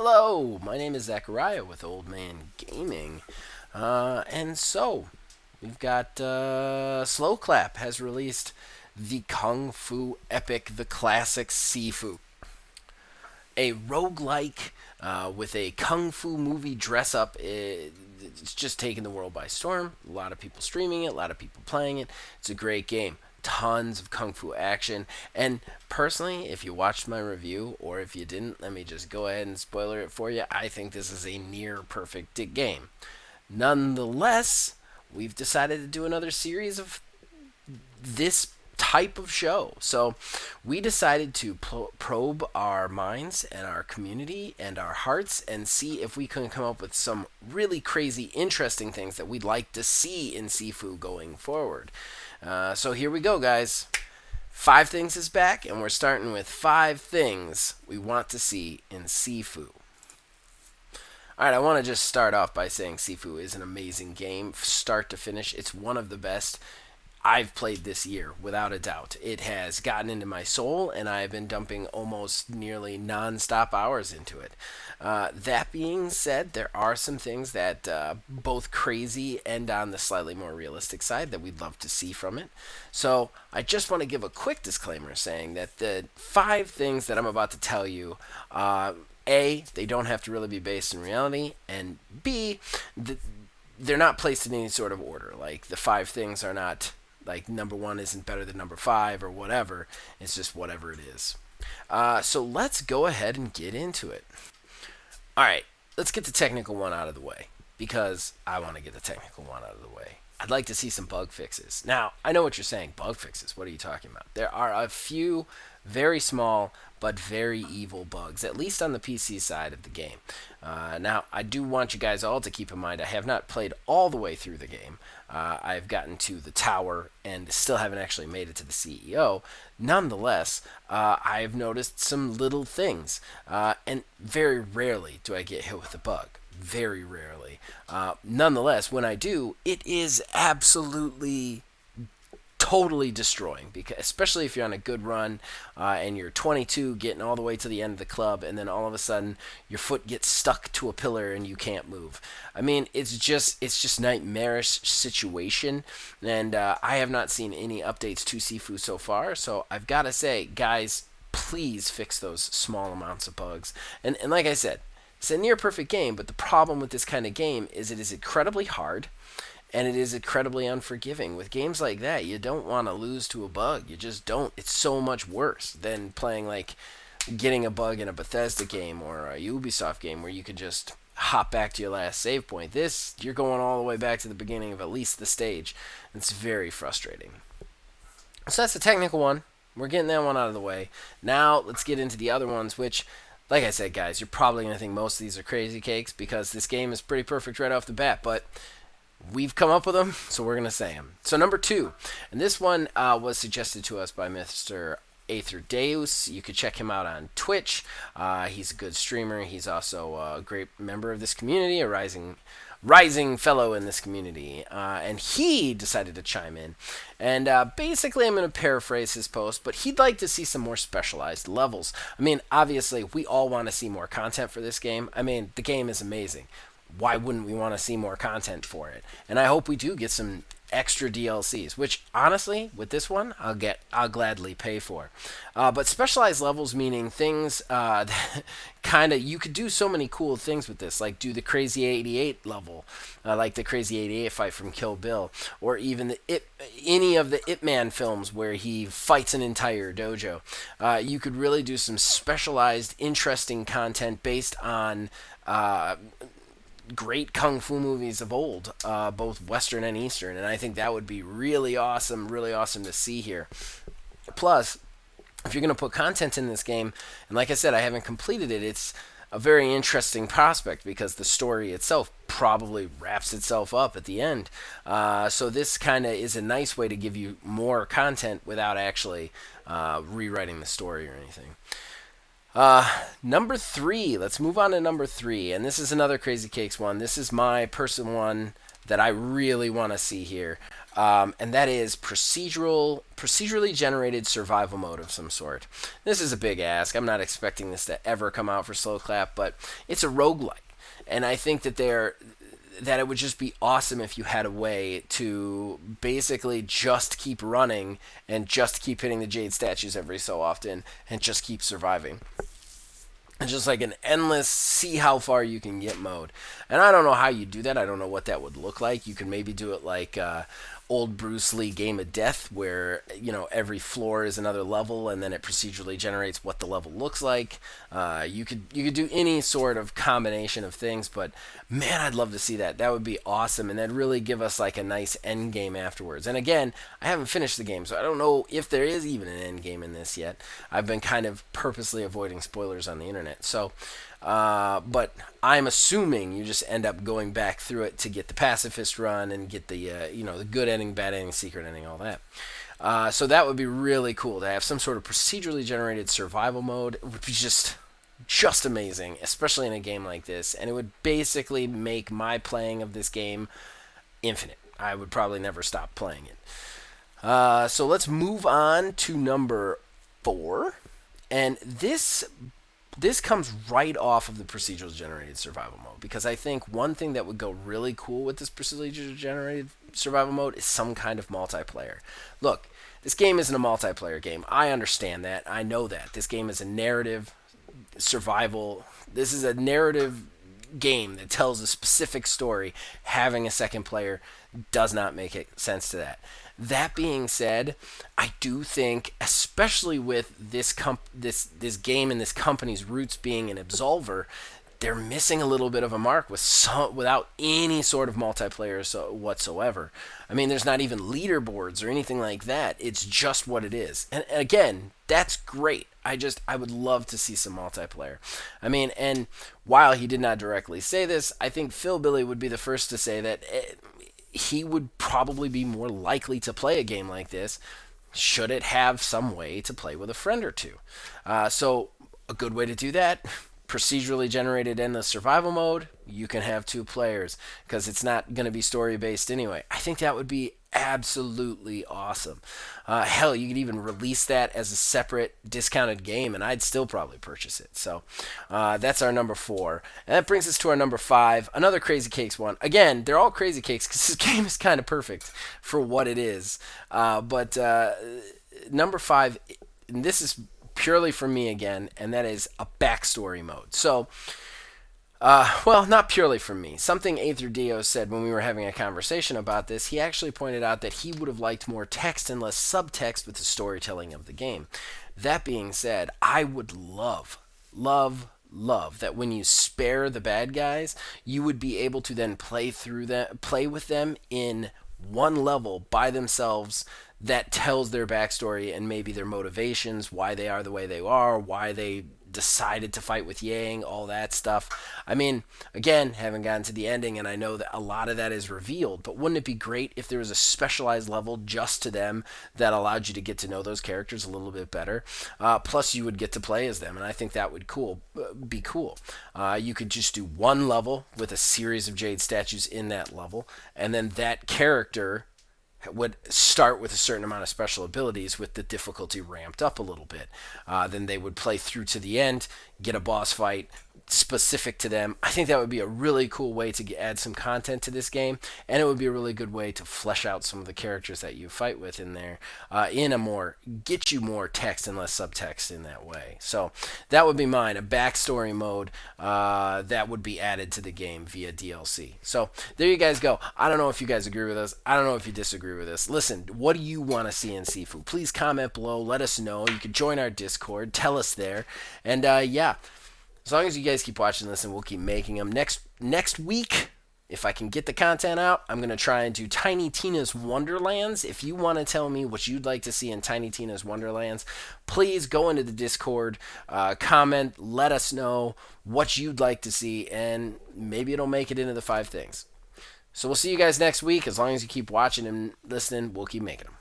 Hello, my name is Zachariah with Old Man Gaming. We've got Sloclap has released the Kung Fu epic, the classic Sifu, a roguelike with a Kung Fu movie dress up. It's just taken the world by storm. A lot of people streaming it, a lot of people playing it. It's a great game. Tons of Kung Fu action. And personally, if you watched my review, or if you didn't, let me just go ahead and spoiler it for you. I think this is a near perfect game. Nonetheless, we've decided to do another series of this type of show. So we decided to probe our minds and our community and our hearts and see if we can come up with some really crazy, interesting things that we'd like to see in Sifu going forward. So here we go, guys. Five Things is back, and we're starting with five things we want to see in Sifu. Alright, I want to just start off by saying Sifu is an amazing game, start to finish. It's one of the best I've played this year, without a doubt. It has gotten into my soul, and I've been dumping almost nearly non-stop hours into it. That being said, there are some things that both crazy and on the slightly more realistic side that we'd love to see from it. So I just want to give a quick disclaimer saying that the five things that I'm about to tell you A, they don't have to really be based in reality, and B, they're not placed in any sort of order. Like, the five things are not like number one isn't better than number five or whatever. It's just whatever it is. So let's go ahead and get into it. All right, let's get the technical one out of the way because I want to get the technical one out of the way. I'd like to see some bug fixes. Now, I know what you're saying, bug fixes. What are you talking about? There are a few very small but very evil bugs, at least on the PC side of the game. Now, I do want you guys all to keep in mind I have not played all the way through the game. I've gotten to the tower and still haven't actually made it to the CEO. Nonetheless, I've noticed some little things, and very rarely do I get hit with a bug. Very rarely. Nonetheless, when I do, it is absolutely totally destroying, because especially if you're on a good run and you're 22 getting all the way to the end of the club, and then all of a sudden your foot gets stuck to a pillar and you can't move. I mean, it's just nightmarish situation, and I have not seen any updates to Sifu so far, so I've got to say, guys, please fix those small amounts of bugs. And like I said, it's a near perfect game, but the problem with this kind of game is it is incredibly hard and it is incredibly unforgiving. With games like that, you don't want to lose to a bug. You just don't. It's so much worse than playing, like, getting a bug in a Bethesda game or a Ubisoft game where you could just hop back to your last save point. This, you're going all the way back to the beginning of at least the stage. It's very frustrating. So that's the technical one. We're getting that one out of the way. Now let's get into the other ones, which, like I said, guys, you're probably going to think most of these are crazy cakes because this game is pretty perfect right off the bat, but we've come up with them, so we're going to say them. So number two, and this one was suggested to us by Mr. Aether Deus. You could check him out on Twitch. He's a good streamer. He's also a great member of this community, a rising fellow in this community, and he decided to chime in. And basically, I'm going to paraphrase his post, but he'd like to see some more specialized levels. I mean, obviously, we all want to see more content for this game. I mean, the game is amazing. Why wouldn't we want to see more content for it? And I hope we do get some extra DLCs, which honestly, with this one, I'll gladly pay for. But specialized levels meaning things that kind of, you could do so many cool things with this, like do the Crazy 88 level, like the Crazy 88 fight from Kill Bill, or even any of the Ip Man films where he fights an entire dojo. You could really do some specialized, interesting content based on great kung fu movies of old, both Western and Eastern, and I think that would be really awesome to see here. Plus, if you're going to put content in this game, and like I said, I haven't completed it, it's a very interesting prospect because the story itself probably wraps itself up at the end. So this kind of is a nice way to give you more content without actually rewriting the story or anything. Number three. Let's move on to number three. And this is another Crazy Cakes one. This is my personal one that I really want to see here. and that is procedurally generated survival mode of some sort. This is a big ask. I'm not expecting this to ever come out for Sloclap, but it's a roguelike. And I think that it would just be awesome if you had a way to basically just keep running and just keep hitting the jade statues every so often and just keep surviving. It's just like an endless see how far you can get mode. And I don't know how you do that. I don't know what that would look like. You can maybe do it like old Bruce Lee Game of Death, where every floor is another level, and then it procedurally generates what the level looks like. You could do any sort of combination of things, but man, I'd love to see that. That would be awesome, and that'd really give us like a nice end game afterwards. And again, I haven't finished the game, so I don't know if there is even an end game in this yet. I've been kind of purposely avoiding spoilers on the internet, so. But I'm assuming you just end up going back through it to get the pacifist run and get the the good ending, bad ending, secret ending, all that. So that would be really cool to have some sort of procedurally generated survival mode. It would be just amazing, especially in a game like this, and it would basically make my playing of this game infinite. I would probably never stop playing it. So let's move on to number 4, and this comes right off of the procedural generated survival mode, because I think one thing that would go really cool with this procedurally generated survival mode is some kind of multiplayer. Look, this game isn't a multiplayer game. I understand that. I know that. This game is a narrative survival. This is a narrative game that tells a specific story. Having a second player does not make sense to that. That being said, I do think, especially with this game and this company's roots being an absolver, they're missing a little bit of a mark without any sort of multiplayer whatsoever. I mean, there's not even leaderboards or anything like that. It's just what it is. And again, that's great. I would love to see some multiplayer. I mean, and while he did not directly say this, I think Phil Billy would be the first to say that he would probably be more likely to play a game like this should it have some way to play with a friend or two. So a good way to do that, procedurally generated endless survival mode, you can have 2 players because it's not going to be story based anyway. I think that would be absolutely awesome. Hell, you could even release that as a separate discounted game, and I'd still probably purchase it. So that's our number 4, and that brings us to our number 5, another Crazy Cakes one. Again, they're all Crazy Cakes because this game is kind of perfect for what it is. But number 5, and this is purely for me again, and that is a backstory mode. So. Well, not purely from me. Something Aether Dio said when we were having a conversation about this, he actually pointed out that he would have liked more text and less subtext with the storytelling of the game. That being said, I would love that when you spare the bad guys, you would be able to then play with them in one level by themselves that tells their backstory and maybe their motivations, why they are the way they are, why they decided to fight with Yang, all that stuff. I mean, again, haven't gotten to the ending, and I know that a lot of that is revealed, but wouldn't it be great if there was a specialized level just to them that allowed you to get to know those characters a little bit better? Plus, you would get to play as them, and I think that would be cool. You could just do one level with a series of jade statues in that level, and then that character would start with a certain amount of special abilities with the difficulty ramped up a little bit. Then they would play through to the end, get a boss fight specific to them. I think that would be a really cool way to add some content to this game, and it would be a really good way to flesh out some of the characters that you fight with in there, get you more text and less subtext in that way. So that would be mine, a backstory mode that would be added to the game via DLC. So there you guys go. I don't know if you guys agree with us. I don't know if you disagree with us. Listen, what do you want to see in Sifu? Please comment below. Let us know. You can join our Discord. Tell us there. And yeah, as long as you guys keep watching this, and we'll keep making them. Next week, if I can get the content out, I'm going to try and do Tiny Tina's Wonderlands. If you want to tell me what you'd like to see in Tiny Tina's Wonderlands, please go into the Discord, comment, let us know what you'd like to see, and maybe it'll make it into the 5 things. So we'll see you guys next week. As long as you keep watching and listening, we'll keep making them.